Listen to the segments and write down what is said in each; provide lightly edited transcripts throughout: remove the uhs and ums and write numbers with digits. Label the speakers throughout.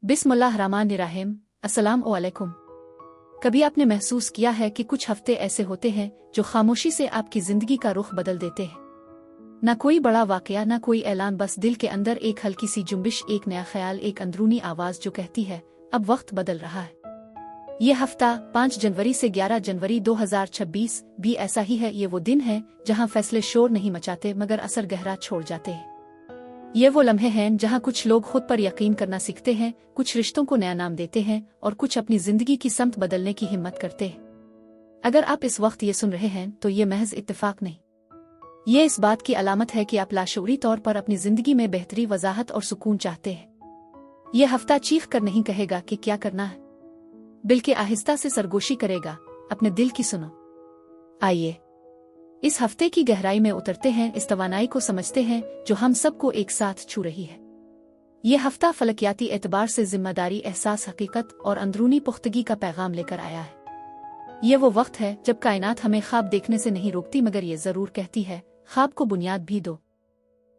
Speaker 1: बिस्मिल्लाहिर्रहमानिर्रहीम। अस्सलाम वालेकुम। कभी आपने महसूस किया है कि कुछ हफ्ते ऐसे होते हैं जो खामोशी से आपकी जिंदगी का रुख बदल देते हैं? ना कोई बड़ा वाकया, ना कोई ऐलान, बस दिल के अंदर एक हल्की सी जुम्बिश, एक नया ख्याल, एक अंदरूनी आवाज जो कहती है अब वक्त बदल रहा है। ये हफ्ता 5 जनवरी से 11 जनवरी 2026 भी ऐसा ही है। ये वो दिन है जहां फैसले शोर नहीं मचाते मगर असर गहरा छोड़ जाते हैं। ये वो लम्हे हैं जहां कुछ लोग खुद पर यकीन करना सीखते हैं, कुछ रिश्तों को नया नाम देते हैं और कुछ अपनी जिंदगी की समत बदलने की हिम्मत करते हैं। अगर आप इस वक्त ये सुन रहे हैं तो ये महज इत्तेफाक नहीं, ये इस बात की अलामत है कि आप लाशऊरी तौर पर अपनी जिंदगी में बेहतरी, वजाहत और सुकून चाहते हैं। ये हफ्ता चीख कर नहीं कहेगा कि क्या करना है, बल्कि आहिस्ता से सरगोशी करेगा, अपने दिल की सुनो। आइए इस हफ्ते की गहराई में उतरते हैं, इस तवानाई को समझते हैं जो हम सबको एक साथ छू रही है। ये हफ्ता फलकियाती एतबार से जिम्मेदारी, एहसास, हकीकत और अंदरूनी पुख्तगी का पैगाम लेकर आया है। ये वो वक्त है जब कायनात हमें ख्वाब देखने से नहीं रोकती मगर ये जरूर कहती है ख्वाब को बुनियाद भी दो।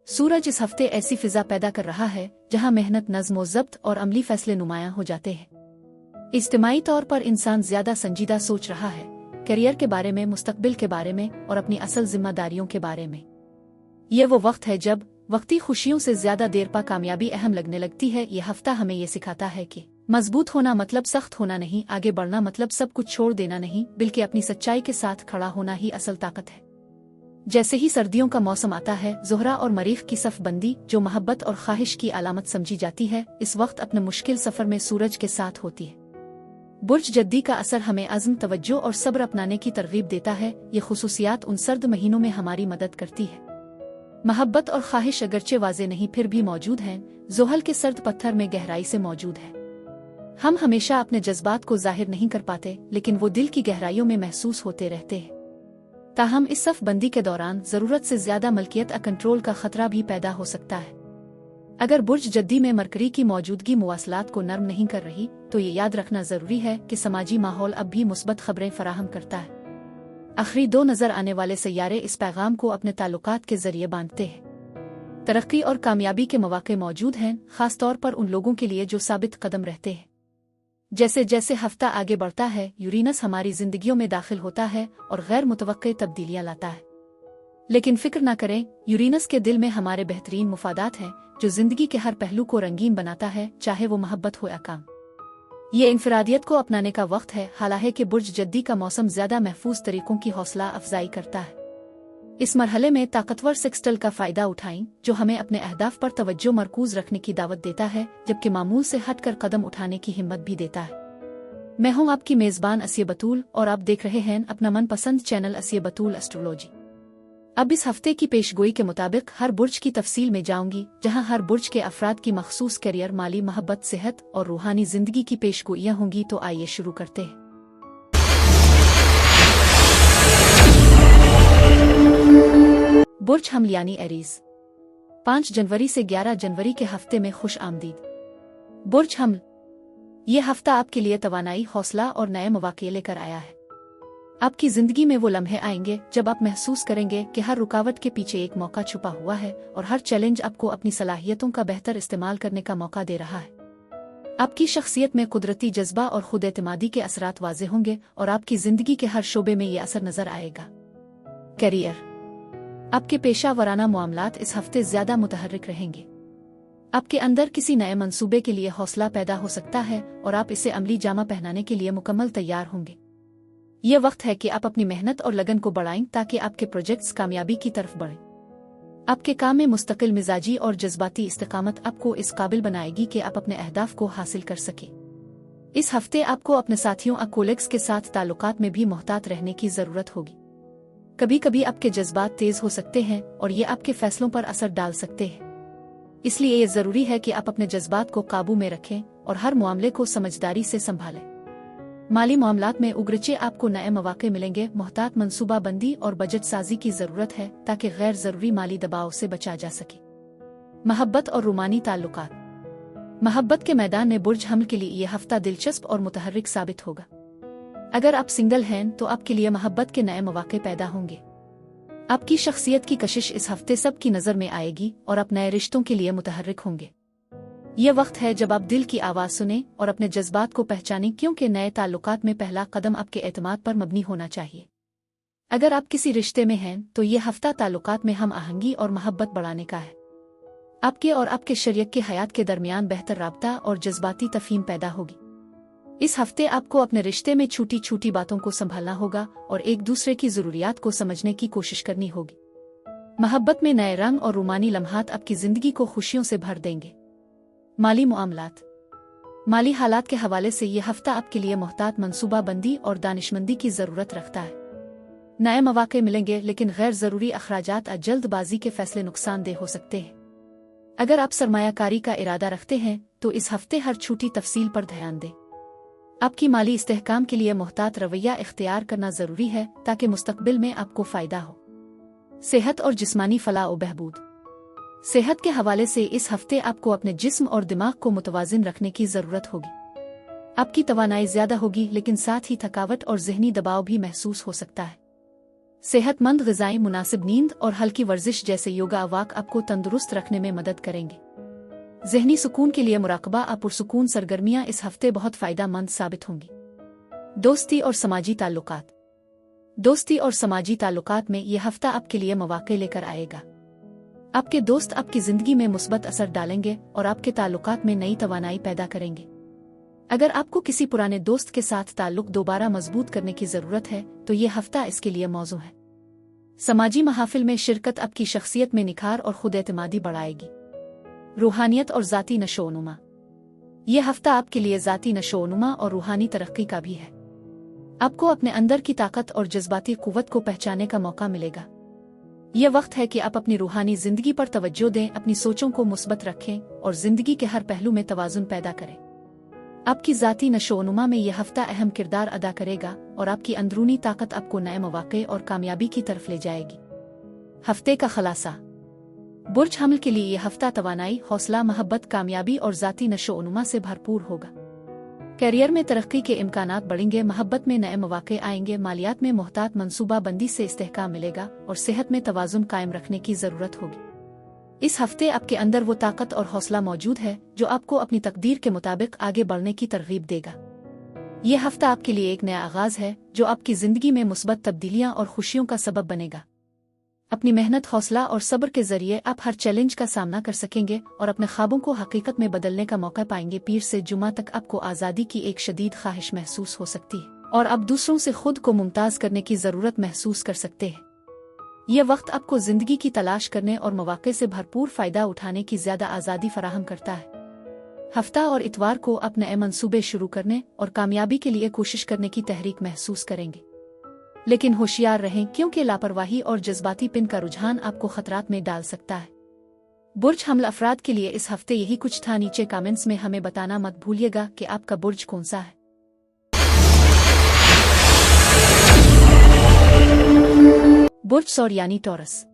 Speaker 1: सूरज इस हफ्ते ऐसी फिजा पैदा कर रहा है जहां मेहनत, नज़्म व ज़ब्त और अमली फैसले नुमायां हो जाते हैं। इज्तिमाई तौर पर इंसान ज्यादा संजीदा सोच रहा है, करियर के बारे में, मुस्तकबिल के बारे में और अपनी असल जिम्मेदारियों के बारे में। ये वो वक्त है जब वक्ती खुशियों से ज्यादा देर पा कामयाबी अहम लगने लगती है। ये हफ्ता हमें ये सिखाता है कि मजबूत होना मतलब सख्त होना नहीं, आगे बढ़ना मतलब सब कुछ छोड़ देना नहीं, बल्कि अपनी सच्चाई के साथ खड़ा होना ही असल ताकत है। जैसे ही सर्दियों का मौसम आता है, ज़ोहरा और मरीख की सफबंदी जो मोहब्बत और ख्वाहिश की अलामत समझी जाती है, इस वक्त अपने मुश्किल सफर में सूरज के साथ होती है। बुर्ज जद्दी का असर हमें अज़्म, तवज्जो और सब्र अपनाने की तरगीब देता है। ये खुसूसियात उन सर्द महीनों में हमारी मदद करती है। मोहब्बत और ख्वाहिश अगरचे वाज़े नहीं फिर भी मौजूद हैं, ज़ोहल के सर्द पत्थर में गहराई से मौजूद है। हम हमेशा अपने जज्बात को जाहिर नहीं कर पाते, लेकिन वो दिल की गहराइयों में महसूस होते रहते हैं। ताहम इस सफबंदी के दौरान ज़रूरत से ज्यादा मलकियत कंट्रोल का खतरा भी पैदा हो सकता है। अगर बुर्ज जद्दी में मरकरी की मौजूदगी मुवासलात को नर्म नहीं कर रही तो ये याद रखना जरूरी है कि समाजी माहौल अब भी मुस्बत खबरें फराहम करता है। आखिरी 2 नजर आने वाले सैयारे इस पैगाम को अपने ताल्लुकात के जरिए बांधते हैं। तरक्की और कामयाबी के मौके मौजूद हैं, खास तौर पर उन लोगों के लिए जो साबित कदम रहते हैं। जैसे जैसे हफ्ता आगे बढ़ता है, यूरेनस हमारी जिंदगियों में दाखिल होता है और गैर मुतवक्के तब्दीलियां लाता है। लेकिन फिक्र न करें, यूरेनस के दिल में हमारे बेहतरीन मुफादात हैं जो जिंदगी के हर पहलू को रंगीन बनाता है, चाहे वो मोहब्बत हो या काम। ये इंफरादियत को अपनाने का वक्त है। हालांकि कि बुर्ज जद्दी का मौसम ज्यादा महफूज तरीकों की हौसला अफजाई करता है। इस मरहले में ताकतवर सेक्सटल का फायदा उठाएं जो हमें अपने अहदाफ पर तवज्जो मरकूज रखने की दावत देता है, जबकि मामूल से हटकर कदम उठाने की हिम्मत भी देता है। मैं हूं आपकी मेजबान असिया बतूल और आप देख रहे हैं अपना मनपसंद चैनल असिया बतूल एस्ट्रोलॉजी। अब इस हफ्ते की पेशगोई के मुताबिक हर बुर्ज की तफसील में जाऊंगी, जहां हर बुर्ज के अफराद की मखसूस करियर, माली, मोहब्बत, सेहत और रूहानी जिंदगी की पेशगोइयां होंगी। तो आइए शुरू करते हैं। बुर्ज हमल यानी एरीज, 5 जनवरी से 11 जनवरी के हफ्ते में खुश आमदीद। बुर्ज हमल, ये हफ्ता आपके लिए तवानाई, हौसला और नए मौके लेकर आया है। आपकी जिंदगी में वो लम्हे आएंगे जब आप महसूस करेंगे कि हर रुकावट के पीछे एक मौका छुपा हुआ है और हर चैलेंज आपको अपनी सलाहियतों का बेहतर इस्तेमाल करने का मौका दे रहा है। आपकी शख्सियत में कुदरती जज्बा और खुद एतमादी के असरात वाजे होंगे और आपकी जिंदगी के हर शोबे में ये असर नजर आएगा। करियर, आपके पेशा वराना मामलात इस हफ्ते ज्यादा मुतहर्रिक रहेंगे। आपके अंदर किसी नए मंसूबे के लिए हौसला पैदा हो सकता है और आप इसे अमली जामा पहनाने के लिए मुकम्मल तैयार होंगे। ये वक्त है कि आप अपनी मेहनत और लगन को बढ़ाएं ताकि आपके प्रोजेक्ट्स कामयाबी की तरफ बढ़ें। आपके काम में मुस्तकिल मिजाजी और जज्बाती इस्तिकामत आपको इस काबिल बनाएगी कि आप अपने अहदाफ को हासिल कर सकें। इस हफ्ते आपको अपने साथियों, कोलिग्स के साथ ताल्लुकात में भी मोहतात रहने की जरूरत होगी। कभी कभी आपके जज्बात तेज हो सकते हैं और ये आपके फैसलों पर असर डाल सकते हैं। इसलिए ये जरूरी है कि आप अपने जज्बात को काबू में रखें और हर मामले को समझदारी से संभालें। माली मामलात में उगरचे आपको नए मौके मिलेंगे। मोहतात मंसूबा बंदी और बजट साजी की जरूरत है ताकि गैर जरूरी माली दबाव से बचा जा सके। मोहब्बत और रूमानी ताल्लुकात, मोहब्बत के मैदान में बुर्ज हमल के लिए यह हफ्ता दिलचस्प और मुतहर्रिक साबित होगा। अगर आप सिंगल हैं तो आपके लिए मोहब्बत के नए मौके पैदा होंगे। आपकी शख्सियत की कशिश इस हफ्ते सब की नजर में आएगी और आप नए रिश्तों के लिए मुतहर्रिक होंगे। ये वक्त है जब आप दिल की आवाज़ सुनें और अपने जज्बात को पहचानें, क्योंकि नए ताल्लुकात में पहला कदम आपके एतमाद पर मबनी होना चाहिए। अगर आप किसी रिश्ते में हैं तो ये हफ्ता ताल्लुकात में हम आहंगी और मोहब्बत बढ़ाने का है। आपके और आपके शरीक के हयात के दरमियान बेहतर राब्ता और जज्बाती तफहीम पैदा होगी। इस हफ्ते आपको अपने रिश्ते में छोटी छोटी बातों को संभालना होगा और एक दूसरे की ज़रूरियात को समझने की कोशिश करनी होगी। मोहब्बत में नए रंग और रूमानी लम्हात आपकी ज़िंदगी को खुशियों से भर देंगे। माली मामलात। माली हालात के हवाले से ये हफ्ता आपके लिए मोहतात मनसूबाबंदी और दानिशमंदी की ज़रूरत रखता है। नए मौके मिलेंगे, लेकिन गैर ज़रूरी अखराजात जल्दबाजी के फैसले नुकसानदेह हो सकते हैं। अगर आप सरमायाकारी का इरादा रखते हैं तो इस हफ्ते हर छोटी तफसील पर ध्यान दें। आपकी माली इस्तेहकाम के लिए मोहतात रवैया इख्तियार करना ज़रूरी है ताकि मुस्तकबिल में आपको फ़ायदा हो। सेहत और जिस्मानी फलाह व बहबूद। सेहत के हवाले से इस हफ्ते आपको अपने जिस्म और दिमाग को मुतवाज़िन रखने की ज़रूरत होगी। आपकी तवानाई ज़्यादा होगी, लेकिन साथ ही थकावट और ज़हनी दबाव भी महसूस हो सकता है। सेहतमंद ग़िज़ाएं, मुनासिब नींद और हल्की वर्जिश जैसे योगा अवाक आपको तंदुरुस्त रखने में मदद करेंगे। ज़हनी सुकून के लिए मुराकबा और पुरसुकून सरगर्मियाँ इस हफ्ते बहुत फ़ायदेमंद साबित होंगी। दोस्ती और समाजी ताल्लुकात। दोस्ती और समाजी ताल्लुकात में यह हफ्ता आपके लिए मौक़े लेकर आएगा। आपके दोस्त आपकी ज़िंदगी में मुस्बत असर डालेंगे और आपके ताल्लुकात में नई तवानाई पैदा करेंगे। अगर आपको किसी पुराने दोस्त के साथ ताल्लुक दोबारा मजबूत करने की ज़रूरत है तो ये हफ्ता इसके लिए मौजू है। समाजी महाफिल में शिरकत आपकी शख्सियत में निखार और खुद एतमादी बढ़ाएगी। रूहानियत और ज़ाती नशोनुमा। यह हफ्ता आपके लिए ज़ाती नशोनुमा और रूहानी तरक्की का भी है। आपको अपने अंदर की ताकत और जज्बाती कुव्वत को पहचानने का मौका मिलेगा। यह वक्त है कि आप अपनी रूहानी ज़िंदगी पर तवज्जो दें, अपनी सोचों को मुस्बत रखें और ज़िंदगी के हर पहलू में तवाज़ुन पैदा करें। आपकी ज़ाती नशोनुमा में यह हफ्ता अहम किरदार अदा करेगा और आपकी अंदरूनी ताकत आपको नए मौक़े और कामयाबी की तरफ ले जाएगी। हफ्ते का खलासा। बुर्ज हमल के लिए यह हफ्ता तवानाई, हौसला, मोहब्बत, कामयाबी और ज़ाती नशोनुमा से भरपूर होगा। करियर में तरक्की के इम्कानात बढ़ेंगे, मोहब्बत में नए मौक़े आएंगे, मालियात में मोहतात मनसूबा बंदी से इस्तेहकाम मिलेगा और सेहत में तवाज़ुन कायम रखने की ज़रूरत होगी। इस हफ्ते आपके अंदर वो ताकत और हौसला मौजूद है जो आपको अपनी तकदीर के मुताबिक आगे बढ़ने की तरगीब देगा। यह हफ्ता आपके लिए एक नया आगाज़ है जो आपकी ज़िंदगी में मुस्बत तब्दीलियाँ और खुशियों का सबब बनेगा। अपनी मेहनत, हौसला और सब्र के ज़रिए आप हर चैलेंज का सामना कर सकेंगे और अपने ख्वाबों को हकीकत में बदलने का मौका पाएंगे। पीर से जुमा तक आपको आज़ादी की एक शदीद ख्वाहिश महसूस हो सकती है और आप दूसरों से खुद को मुमताज़ करने की ज़रूरत महसूस कर सकते हैं। यह वक्त आपको ज़िंदगी की तलाश करने और मौक़े से भरपूर फ़ायदा उठाने की ज़्यादा आज़ादी फराहम करता है। हफ्ता और इतवार को आप नए मंसूबे शुरू करने और कामयाबी के लिए कोशिश करने की तहरीक महसूस करेंगे, लेकिन होशियार रहें क्योंकि लापरवाही और जज्बाती पिन का रुझान आपको खतरात में डाल सकता है। बुर्ज हमल अफराद के लिए इस हफ्ते यही कुछ था। नीचे कमेंट्स में हमें बताना मत भूलिएगा कि आपका बुर्ज कौन सा है। बुर्ज सौर यानी टॉरस।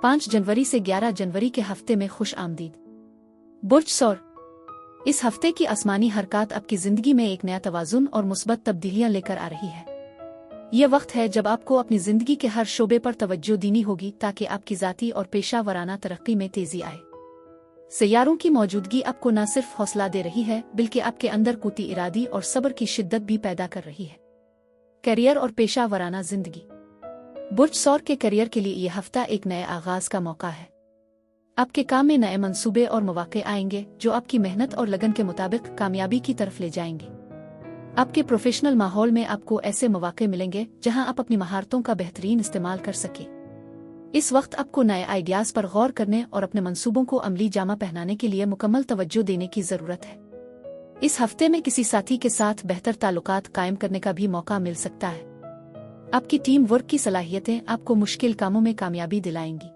Speaker 1: 5 जनवरी से 11 जनवरी के हफ्ते में खुश आमदीद। बुर्ज सौर। इस हफ्ते की आसमानी हरकत आपकी ज़िंदगी में एक नया तवाज़ुन और मुस्बत तब्दीलियां लेकर आ रही है। यह वक्त है जब आपको अपनी ज़िंदगी के हर शोबे पर तवज्जो देनी होगी ताकि आपकी ज़ाती और पेशा वराना तरक्की में तेज़ी आए। सैयारों की मौजूदगी आपको न सिर्फ हौसला दे रही है बल्कि आपके अंदर कुती इरादी और सब्र की शिद्दत भी पैदा कर रही है। करियर और पेशा वराना ज़िंदगी। बुर्ज सौर के करियर के लिए यह हफ्ता एक नए आगाज़ का मौका है। आपके काम में नए मंसूबे और मौक़े आएंगे जो आपकी मेहनत और लगन के मुताबिक कामयाबी की तरफ ले जाएंगे। आपके प्रोफेशनल माहौल में आपको ऐसे मौक़े मिलेंगे जहां आप अपनी महारतों का बेहतरीन इस्तेमाल कर सकें। इस वक्त आपको नए आइडियाज़ पर गौर करने और अपने मंसूबों को अमली जामा पहनाने के लिए मुकम्मल तवज्जो देने की ज़रूरत है। इस हफ्ते में किसी साथी के साथ बेहतर ताल्लुकात कायम करने का भी मौका मिल सकता है। आपकी टीम वर्क की सलाहियतें आपको मुश्किल कामों में कामयाबी दिलाएंगी।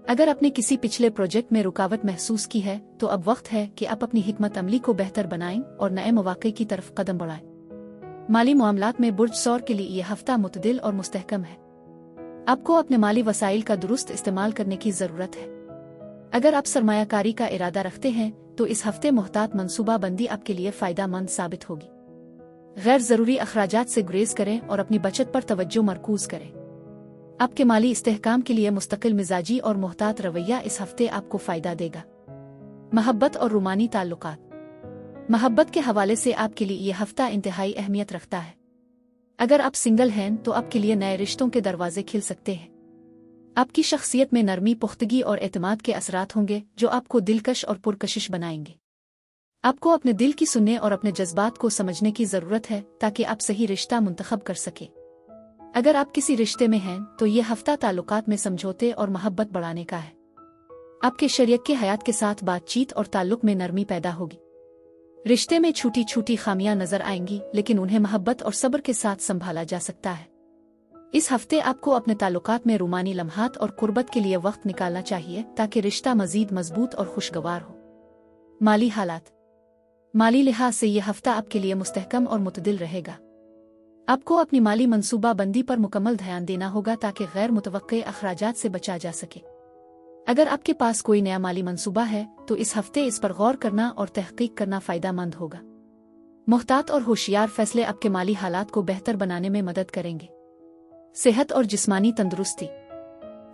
Speaker 1: अगर आपने किसी पिछले प्रोजेक्ट में रुकावट महसूस की है तो अब वक्त है कि आप अपनी हिकमत अमली को बेहतर बनाएं और नए मौक़े की तरफ कदम बढ़ाएं। माली मामलात में बुर्ज सौर के लिए यह हफ्ता मुतदिल और मुस्तहकम है। आपको अपने माली वसाइल का दुरुस्त इस्तेमाल करने की ज़रूरत है। अगर आप सरमायाकारी का इरादा रखते हैं तो इस हफ्ते मोहतात मनसूबा बंदी आपके लिए फ़ायदेमंद साबित होगी। गैर ज़रूरी अखराजात से गुरेज करें और अपनी बचत पर तवज्जो मरकूज़ करें। आपके माली इस्तेहकाम के लिए मुस्तकिल मिजाजी और मोहतात रवैया इस हफ्ते आपको फ़ायदा देगा। महब्बत और रूमानी ताल्लुकात। महब्बत के हवाले से आपके लिए यह हफ्ता इंतहाई अहमियत रखता है। अगर आप सिंगल हैं तो आपके लिए नए रिश्तों के दरवाजे खिल सकते हैं। आपकी शख्सियत में नरमी, पुख्तगी और एतमाद के असरात होंगे जो आपको दिलकश और पुरकशिश बनाएंगे। आपको अपने दिल की सुनने और अपने जज्बात को समझने की ज़रूरत है ताकि आप सही रिश्ता मुंतखब कर सके। अगर आप किसी रिश्ते में हैं तो यह हफ्ता ताल्लुकात में समझौते और मोहब्बत बढ़ाने का है। आपके शरीक के हयात के साथ बातचीत और ताल्लुक में नरमी पैदा होगी। रिश्ते में छोटी छोटी खामियां नजर आएंगी लेकिन उन्हें मोहब्बत और सब्र के साथ संभाला जा सकता है। इस हफ्ते आपको अपने ताल्लुकात में रूमानी लम्हात और कुर्बत के लिए वक्त निकालना चाहिए ताकि रिश्ता मजीद मजबूत और खुशगवार हो। माली हालात। माली लिहाज से यह हफ्ता आपके लिए मुस्तहकम और मुतदिल रहेगा। आपको अपनी माली मनसूबा बंदी पर मुकम्मल ध्यान देना होगा ताकि गैर मुतवक्के अखराजात से बचा जा सके। अगर आपके पास कोई नया माली मंसूबा है तो इस हफ्ते इस पर गौर करना और तहकीक करना फ़ायदेमंद होगा। मुहतात और होशियार फैसले आपके माली हालात को बेहतर बनाने में मदद करेंगे। सेहत और जिस्मानी तंदुरुस्ती।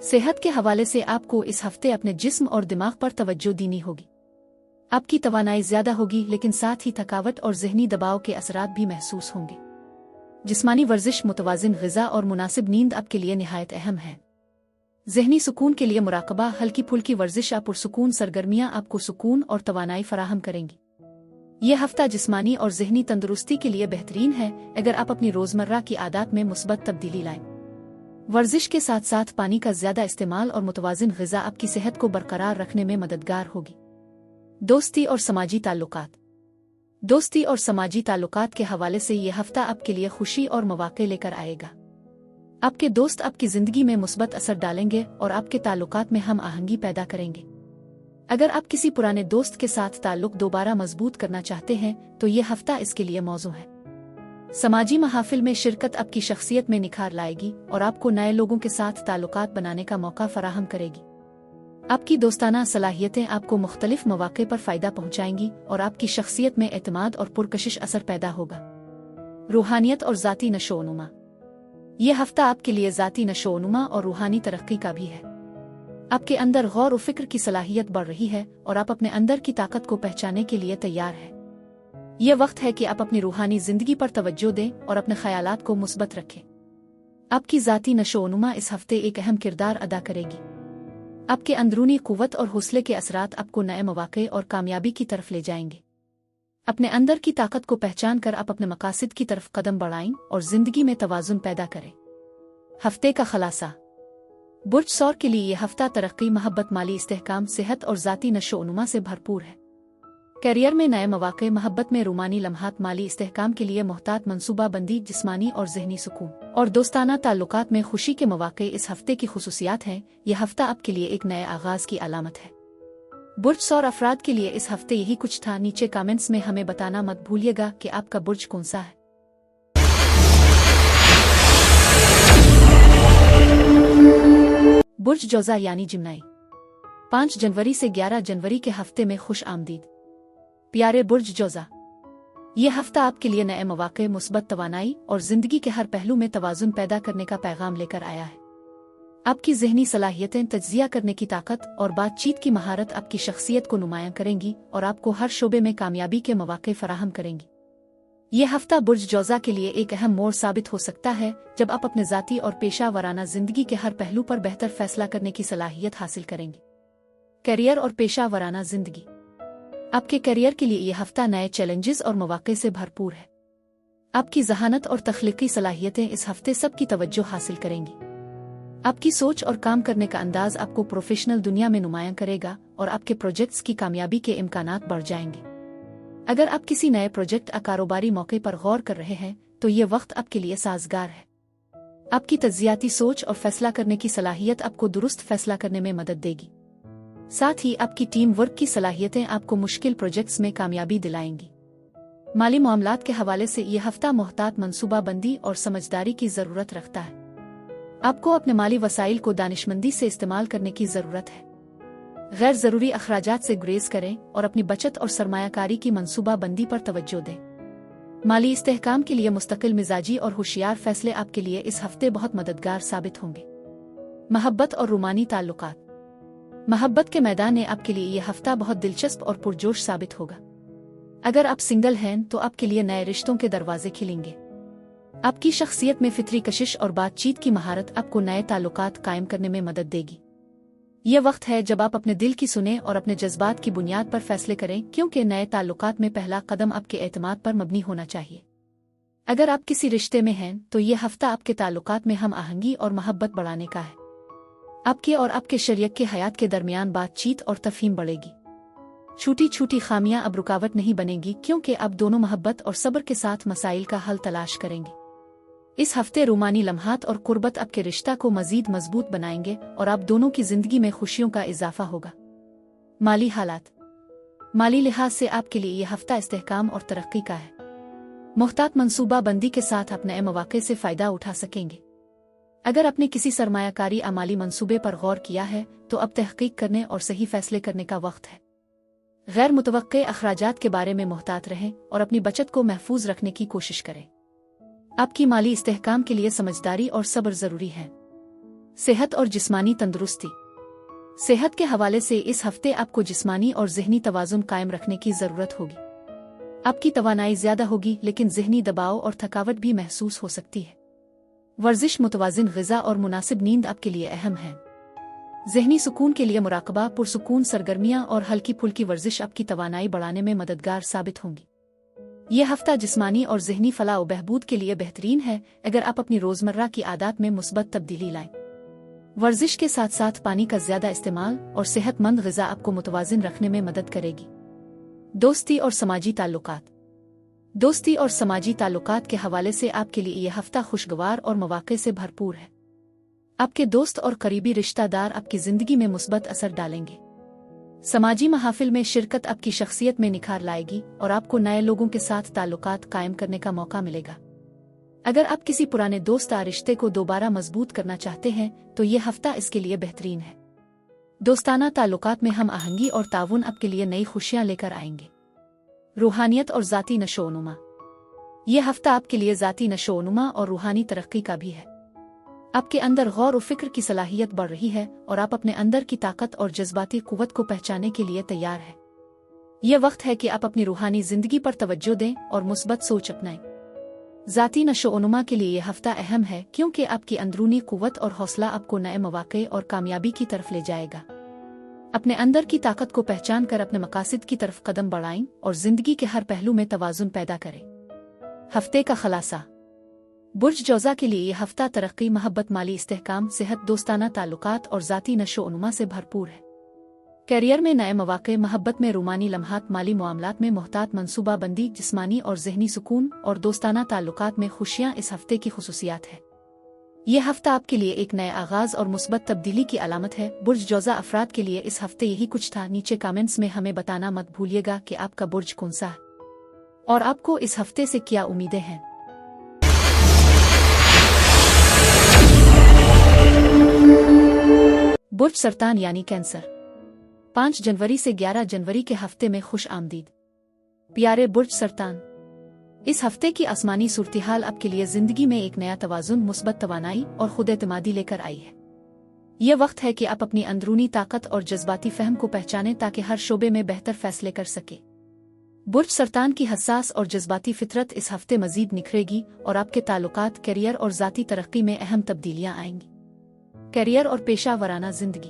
Speaker 1: सेहत के हवाले से आपको इस हफ्ते अपने जिस्म और दिमाग पर तवज्जो देनी होगी। आपकी तवानाई ज़्यादा होगी लेकिन साथ ही थकावट और ज़हनी दबाव के असरात भी महसूस होंगे। जिस्मानी वर्जिश, मुतवाज़िन ग़िज़ा और मुनासिब नींद आपके लिए निहायत अहम है। ज़हनी सुकून के लिए मुराकबा, हल्की फुल्की वर्जिश या पुरसुकून सरगर्मियाँ आपको सुकून और तवानाई फराहम करेंगी। यह हफ्ता जिस्मानी और ज़हनी तंदुरुस्ती के लिए बेहतरीन है अगर आप अपनी रोज़मर्रा की आदत में मुस्बत तब्दीली लाएं। वर्जिश के साथ साथ पानी का ज़्यादा इस्तेमाल और मुतवाज़िन ग़िज़ा आपकी सेहत को बरकरार रखने में मददगार होगी। दोस्ती और समाजी ताल्लुकात। दोस्ती और समाजी ताल्लुकात के हवाले से यह हफ्ता आपके लिए खुशी और मौक़े लेकर आएगा। आपके दोस्त आपकी ज़िंदगी में मुस्बत असर डालेंगे और आपके ताल्लुकात में हम आहंगी पैदा करेंगे। अगर आप किसी पुराने दोस्त के साथ ताल्लुक दोबारा मजबूत करना चाहते हैं तो ये हफ्ता इसके लिए मौजू है। समाजी महाफिल में शिरकत आपकी शख्सियत में निखार लाएगी और आपको नए लोगों के साथ ताल्लुकात बनाने का मौका फराहम करेगी। आपकी दोस्ताना सलाहियतें आपको मुख्तलिफ मौक़े पर फ़ायदा पहुँचाएंगी और आपकी शख्सियत में एतमाद और पुरकशिश असर पैदा होगा। रूहानियत और ज़ाती नशोनुमा। यह हफ्ता आपके लिए ज़ाती नशोनुमा और रूहानी तरक्की का भी है। आपके अंदर गौर और फिक्र की सलाहियत बढ़ रही है और आप अपने अंदर की ताकत को पहचानने के लिए तैयार हैं। यह वक्त है कि आप अपनी रूहानी ज़िंदगी पर तवज्जो दें और अपने ख़यालात को मुस्बत रखें। आपकी ज़ाती नशोनुमा इस हफ्ते एक अहम किरदार अदा करेगी। आपके अंदरूनी क़ुव्वत और हौसले के असरात आपको नए मौक़े और कामयाबी की तरफ ले जाएंगे। अपने अंदर की ताकत को पहचान कर आप अपने मकासद की तरफ कदम बढ़ाएं और ज़िंदगी में तवाज़ुन पैदा करें। हफ्ते का खलासा। बुर्ज सौर के लिए यह हफ्ता तरक्की, मोहब्बत, माली इस्तेहकाम, सेहत और ज़ाती नशोनुमा से भरपूर है। करियर में नए मौक़े, मोहब्बत में रूमानी लम्हात, माली इस्तेहकाम के लिए मुहतात मनसूबा बंदी, जिस्मानी और ज़हनी सुकून और दोस्ताना ताल्लुकात में खुशी के मौक़े इस हफ्ते की खुसूसियात हैं। यह हफ्ता आपके लिए एक नए आगाज़ की अलामत है। बुर्ज सौर अफराद के लिए इस हफ्ते यही कुछ था। नीचे कमेंट्स में हमें बताना मत भूलिएगा कि आपका बुर्ज कौन सा है। बुर्ज जौज़ा यानी जिमनाई। 5 जनवरी से 11 जनवरी के हफ्ते में खुश आमदीद। प्यारे बुर्ज जौज़ा, यह हफ्ता आपके लिए नए मौक़े, मुस्बत तवानाई और ज़िंदगी के हर पहलू में तवाज़ुन पैदा करने का पैगाम लेकर आया है। आपकी ज़हनी सलाहियतें, तज्ज़िया करने की ताकत और बातचीत की महारत आपकी शख्सियत को नुमायां करेंगी और आपको हर शोबे में कामयाबी के मौक़े फराहम करेंगी। यह हफ्ता बुर्ज जौज़ा के लिए एक अहम मोड़ साबित हो सकता है जब आप अपने ज़ाती और पेशा वराना ज़िंदगी के हर पहलू पर बेहतर फैसला करने की सलाहियत हासिल करेंगे। करियर और पेशा वराना ज़िंदगी। आपके करियर के लिए यह हफ्ता नए चैलेंजेस और मौक़े से भरपूर है। आपकी ज़हानत और तख्लीकी सलाहियतें इस हफ्ते सबकी तवज्जो हासिल करेंगी। आपकी सोच और काम करने का अंदाज आपको प्रोफेशनल दुनिया में नुमायां करेगा और आपके प्रोजेक्ट्स की कामयाबी के इम्कानात बढ़ जाएंगे। अगर आप किसी नए प्रोजेक्ट या कारोबारी मौके पर गौर कर रहे हैं तो ये वक्त आपके लिए साजगार है। आपकी तज्जियाती सोच और फैसला करने की सलाहियत आपको दुरुस्त फैसला करने में मदद देगी। साथ ही आपकी टीम वर्क की सलाहियतें आपको मुश्किल प्रोजेक्ट्स में कामयाबी दिलाएंगी। माली मामलात के हवाले से यह हफ्ता मुहतात मनसूबा बंदी और समझदारी की ज़रूरत रखता है। आपको अपने माली वसाइल को दानिशमंदी से इस्तेमाल करने की ज़रूरत है। गैर ज़रूरी अखराजात से गुरेज करें और अपनी बचत और सरमायाकारी की मनसूबा बंदी पर तवज्जो दें। माली इस्तेहकाम के लिए मुस्तकिल मिजाजी और होशियार फैसले आपके लिए इस हफ्ते बहुत मददगार साबित होंगे। मोहब्बत और रूमानी ताल्लुकात। मोहब्बत के मैदान में आपके लिए यह हफ्ता बहुत दिलचस्प और पुरजोश साबित होगा। अगर आप सिंगल हैं तो आपके लिए नए रिश्तों के दरवाजे खिलेंगे। आपकी शख्सियत में फितरी कशिश और बातचीत की महारत आपको नए ताल्लुकात कायम करने में मदद देगी। यह वक्त है जब आप अपने दिल की सुने और अपने जज्बात की बुनियाद पर फैसले करें, क्योंकि नए ताल्लुकात में पहला कदम आपके एतमाद पर मबनी होना चाहिए। अगर आप किसी रिश्ते में हैं तो यह हफ्ता आपके ताल्लुकात में हम आहंगी और मोहब्बत बढ़ाने का है। आपके और आपके शरीक के हयात के दरमियान बातचीत और तफहीम बढ़ेगी। छोटी छोटी खामियां अब रुकावट नहीं बनेंगी, क्योंकि अब दोनों मोहब्बत और सब्र के साथ मसाइल का हल तलाश करेंगे। इस हफ्ते रूमानी लम्हात और कुर्बत आपके रिश्ता को मजीद मजबूत बनाएंगे और आप दोनों की जिंदगी में खुशियों का इजाफा होगा। माली हालात। माली लिहाज से आपके लिए यह हफ्ता इस्तेहकाम और तरक्की का है। मुहतात मनसूबा बंदी के साथ आप नए मौके से फ़ायदा उठा सकेंगे। अगर आपने किसी सरमायाकारी अमाली मंसूबे पर गौर किया है तो अब तहकीक करने और सही फैसले करने का वक्त है। गैर मुतवक्के अखराजात के बारे में मुहतात रहें और अपनी बचत को महफूज रखने की कोशिश करें। आपकी माली इस्तेहकाम के लिए समझदारी और सब्र जरूरी है। सेहत और जिस्मानी तंदुरुस्ती। सेहत के हवाले से इस हफ्ते आपको जिस्मानी और ज़हनी तवाज़ुन कायम रखने की ज़रूरत होगी। आपकी तवानाई ज़्यादा होगी, लेकिन ज़हनी दबाव और थकावट भी महसूस हो सकती है। वर्जिश, मुतवाज़िन ग़िज़ा और मुनासिब नींद आपके लिए अहम है। ज़हनी सुकून के लिए मुराकबा, पुरसुकून सरगर्मियाँ और हल्की फुल्की वर्जिश आपकी तवानाई बढ़ाने में मददगार साबित होंगी। यह हफ्ता जिस्मानी और ज़हनी फलाह व बहबूद के लिए बेहतरीन है अगर आप अपनी रोज़मर्रा की आदत में मुस्बत तब्दीली लाएं। वर्जिश के साथ साथ पानी का ज़्यादा इस्तेमाल और सेहतमंद ग़िज़ा आपको मुतवाज़िन रखने में मदद करेगी। दोस्ती और समाजी ताल्लुकात। दोस्ती और समाजी ताल्लुकात के हवाले से आपके लिए यह हफ्ता खुशगवार और मौक़े से भरपूर है। आपके दोस्त और करीबी रिश्तेदार आपकी ज़िंदगी में मुस्बत असर डालेंगे। समाजी महाफिल में शिरकत आपकी शख्सियत में निखार लाएगी और आपको नए लोगों के साथ ताल्लुकात कायम करने का मौका मिलेगा। अगर आप किसी पुराने दोस्त या रिश्ते को दोबारा मजबूत करना चाहते हैं तो यह हफ्ता इसके लिए बेहतरीन है। दोस्ताना ताल्लुकात में हम आहंगी और ताउन आपके लिए नई खुशियां लेकर आएंगे। रूहानियत और ज़ाती नशोनुमा। यह हफ्ता आपके लिए ज़ाती नशोनुमा और रूहानी तरक्की का भी है। आपके अंदर गौर और फिक्र की सलाहियत बढ़ रही है और आप अपने अंदर की ताकत और जज्बाती कुव्वत को पहचानने के लिए तैयार है। यह वक्त है कि आप अपनी रूहानी जिंदगी पर तवज्जो दें और मुस्बत सोच अपनाएं। ज़ाती नशोनुमा के लिए यह हफ्ता अहम है, क्योंकि आपकी अंदरूनी कुव्वत और हौसला आपको नए मौके और कामयाबी की तरफ ले जाएगा। अपने अंदर की ताकत को पहचान कर अपने मकासद की तरफ कदम बढ़ाएं और जिंदगी के हर पहलू में तवाज़ुन पैदा करें। हफ्ते का खलासा। बुर्ज जौज़ा के लिए यह हफ्ता तरक्की, मोहब्बत, माली इस्तेहकाम, सेहत, दोस्ताना ताल्लुकात और ज़ाती नशोनुमा से भरपूर है। कैरियर में नए मौके, मोहब्बत में रूमानी लम्हात, माली मामलात में मुहतात मनसूबा बंदी, जिस्मानी और ज़हनी सुकून और दोस्ताना ताल्लुकात में खुशियाँ इस हफ्ते की खुसूसियात है। यह हफ्ता आपके लिए एक नए आगाज़ और मुस्बत तब्दीली की अलामत है। बुर्ज जौज़ा अफराद के लिए इस हफ्ते यही कुछ था। नीचे कमेंट्स में हमें बताना मत भूलिएगा कि आपका बुर्ज कौन सा है और आपको इस हफ्ते से क्या उम्मीदें हैं। बुर्ज सरतान यानी कैंसर। 5 जनवरी से 11 जनवरी के हफ्ते में खुश आमदीद। प्यारे बुर्ज सरतान, इस हफ्ते की आसमानी सूरत-ए-हाल आपके लिए जिंदगी में एक नया तवाज़ुन, मुस्बत तवानाई और खुद एतमादी लेकर आई है। यह वक्त है कि आप अपनी अंदरूनी ताकत और जज्बाती फहम को पहचानें ताकि हर शोबे में बेहतर फैसले कर सके। बुर्ज सरतान की हसास और जज्बाती फितरत इस हफ्ते मजीद निखरेगी और आपके ताल्लुकात, करियर और ज़ाती तरक्की में अहम तब्दीलियां आएंगी। करियर और पेशा वराना जिंदगी।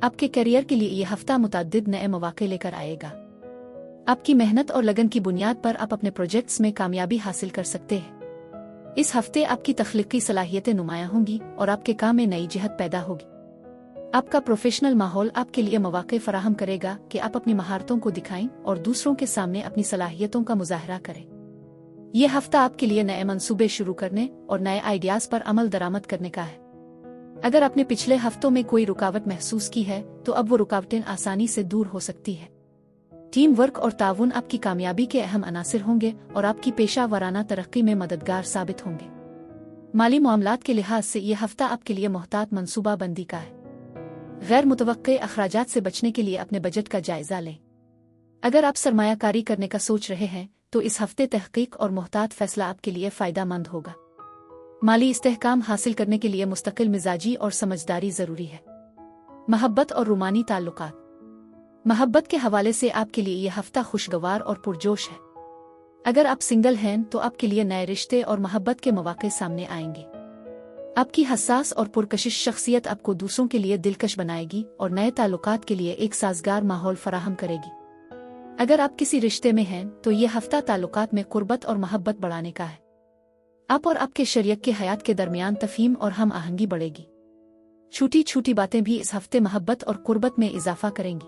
Speaker 1: आपके करियर के लिए यह हफ्ता मुतअद्दिद नए मौके लेकर आएगा। आपकी मेहनत और लगन की बुनियाद पर आप अपने प्रोजेक्ट्स में कामयाबी हासिल कर सकते हैं। इस हफ्ते आपकी तख्लीकी सलाहियतें नुमायां होंगी और आपके काम में नई जहत पैदा होगी। आपका प्रोफेशनल माहौल आपके लिए मौके फराहम करेगा कि आप अपनी महारतों को दिखाएं और दूसरों के सामने अपनी सलाहियतों का मुजाहरा करें। यह हफ्ता आपके लिए नए मंसूबे शुरू करने और नए आइडियाज़ पर अमल दरामद करने का है। अगर आपने पिछले हफ्तों में कोई रुकावट महसूस की है तो अब वो रुकावटें आसानी से दूर हो सकती है। टीम वर्क और ताउन आपकी कामयाबी के अहम अनासिर होंगे और आपकी पेशा वराना तरक्की में मददगार साबित होंगे। माली मामलात के लिहाज से यह हफ्ता आपके लिए मुहतात मनसूबा बंदी का है। गैर मुतवक्के अखराजात से बचने के लिए अपने बजट का जायजा लें। अगर आप सरमायाकारी करने का सोच रहे हैं तो इस हफ्ते तहकीक और मुहतात फैसला आपके लिए फ़ायदेमंद होगा। माली इस्तेहकाम हासिल करने के लिए मुस्तकिल मिजाजी और समझदारी ज़रूरी है। महब्बत और रूमानी ताल्लुकात। महब्बत के हवाले से आपके लिए यह हफ्ता खुशगवार और पुरजोश है। अगर आप सिंगल हैं तो आपके लिए नए रिश्ते और महब्बत के मौके सामने आएंगे। आपकी हसास और पुरकशिश शख्सियत आपको दूसरों के लिए दिलकश बनाएगी और नए ताल्लुकात के लिए एक साजगार माहौल फराहम करेगी। अगर आप किसी रिश्ते में हैं तो ये हफ्ता ताल्लुकात में कुर्बत और महब्बत बढ़ाने का है। आप और आपके शरीक के हयात के दरमियान तफहीम और हम आहंगी बढ़ेगी। छोटी छोटी बातें भी इस हफ्ते महब्बत और कुर्बत में इजाफा करेंगी।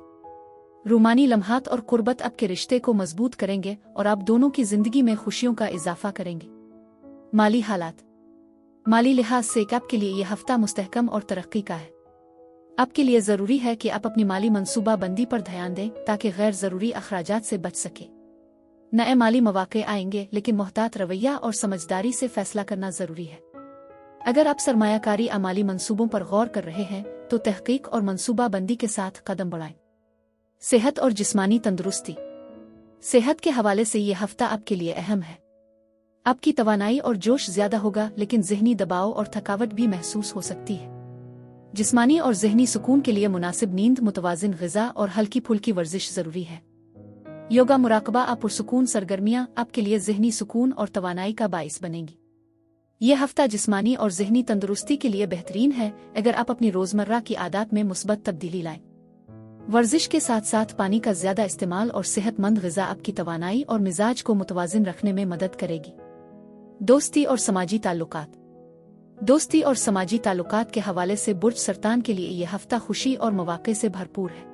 Speaker 1: रूमानी लम्हात और कुर्बत आपके रिश्ते को मजबूत करेंगे और आप दोनों की जिंदगी में खुशियों का इजाफा करेंगे। माली हालात। माली लिहाज से आपके लिए यह हफ्ता मुस्तहकम और तरक्की का है। आपके लिए ज़रूरी है कि आप अपनी माली मनसूबा बंदी पर ध्यान दें ताकि गैर ज़रूरी अखराजात से बच सके। नए माली मौके आएंगे, लेकिन मोहतात रवैया और समझदारी से फैसला करना ज़रूरी है। अगर आप सरमायाकारी अमाली मंसूबों पर गौर कर रहे हैं तो तहकीक और मनसूबा बंदी के साथ कदम बढ़ाएं। सेहत और जिस्मानी तंदुरुस्ती। सेहत के हवाले से ये हफ्ता आपके लिए अहम है। आपकी तवानाई और जोश ज्यादा होगा, लेकिन ज़हनी दबाव और थकावट भी महसूस हो सकती है। जिस्मानी और ज़हनी सुकून के लिए मुनासिब नींद, मुतवाजिन ग़िज़ा और हल्की फुल्की वर्जिश ज़रूरी है। योगा, मुराकबा और पुरसुकून सरगर्मियाँ आपके लिए ज़हनी सुकून और तवानाई का बाइस बनेंगी। यह हफ्ता जिस्मानी और ज़हनी तंदुरुस्ती के लिए बेहतरीन है अगर आप अपनी रोज़मर्रा की आदत में मुस्बत तब्दीली लाएं। वर्जिश के साथ साथ पानी का ज़्यादा इस्तेमाल और सेहतमंद ग़िज़ा आपकी तवानाई और मिजाज को मुतवाजिन रखने में मदद करेगी। दोस्ती और समाजी ताल्लुकात। दोस्ती और समाजी ताल्लुकात के हवाले से बुर्ज सरतान के लिए यह हफ्ता खुशी और मौके से भरपूर है।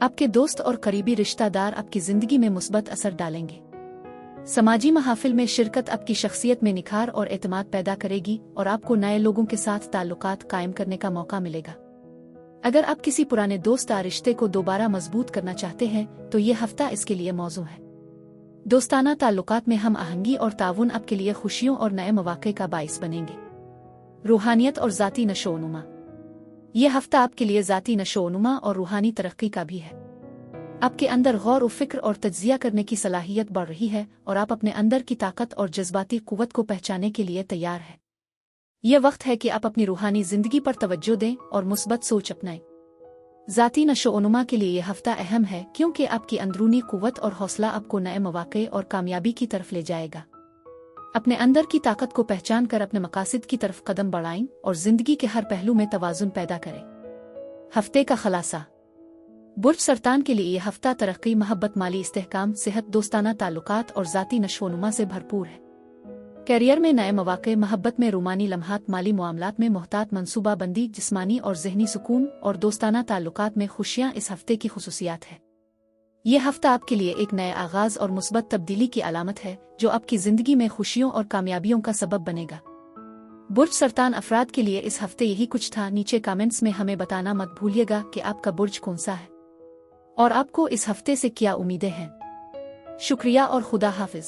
Speaker 1: आपके दोस्त और करीबी रिश्तेदार आपकी ज़िंदगी में मुस्बत असर डालेंगे। समाजी महाफिल में शिरकत आपकी शख्सियत में निखार और एतमाद पैदा करेगी और आपको नए लोगों के साथ ताल्लुकात कायम करने का मौका मिलेगा। अगर आप किसी पुराने दोस्त या रिश्ते को दोबारा मजबूत करना चाहते हैं तो ये हफ्ता इसके लिए मौजू है। दोस्ताना ताल्लुकात में हम आहंगी और ताउन आपके लिए खुशियों और नए मौके का बाइस बनेंगे। रूहानियत और ज़ाती नशोनुमा। यह हफ्ता आपके लिए ज़ाती नशोनुमा और रूहानी तरक्की का भी है। आपके अंदर गौर व फिक्र और तज्जिया करने की सलाहियत बढ़ रही है और आप अपने अंदर की ताकत और जज्बाती कुव्वत को पहचानने के लिए तैयार हैं। यह वक्त है कि आप अपनी रूहानी जिंदगी पर तवज्जो दें और मुस्बत सोच अपनाएं। ज़ाती नशोनुमा के लिए यह हफ्ता अहम है क्योंकि आपकी अंदरूनी कुव्वत और हौसला आपको नए मौके और कामयाबी की तरफ ले जाएगा। अपने अंदर की ताकत को पहचान कर अपने मकासद की तरफ कदम बढ़ाएं और जिंदगी के हर पहलू में तवाज़ुन पैदा करें। हफ्ते का खलासा। बुर्ज सरतान के लिए यह हफ्ता तरक्की, महब्बत, माली इस्तेहकाम, सेहत, दोस्ताना ताल्लुकात और ज़ाती नशोनुमा से भरपूर है। कैरियर में नए मौके, महब्बत में रूमानी लम्हात, माली मामलात में मोहतात मनसूबा बंदी, जिस्मानी और ज़हनी सुकून और दोस्ताना ताल्लुकात में खुशियाँ इस हफ्ते की खुसूसियात है। यह हफ्ता आपके लिए एक नए आगाज़ और मुस्बत तब्दीली की अलामत है जो आपकी ज़िंदगी में खुशियों और कामयाबियों का सबब बनेगा। बुर्ज सरतान अफराद के लिए इस हफ्ते यही कुछ था। नीचे कमेंट्स में हमें बताना मत भूलिएगा कि आपका बुर्ज कौन सा है और आपको इस हफ्ते से क्या उम्मीदें हैं। शुक्रिया और खुदा हाफिज।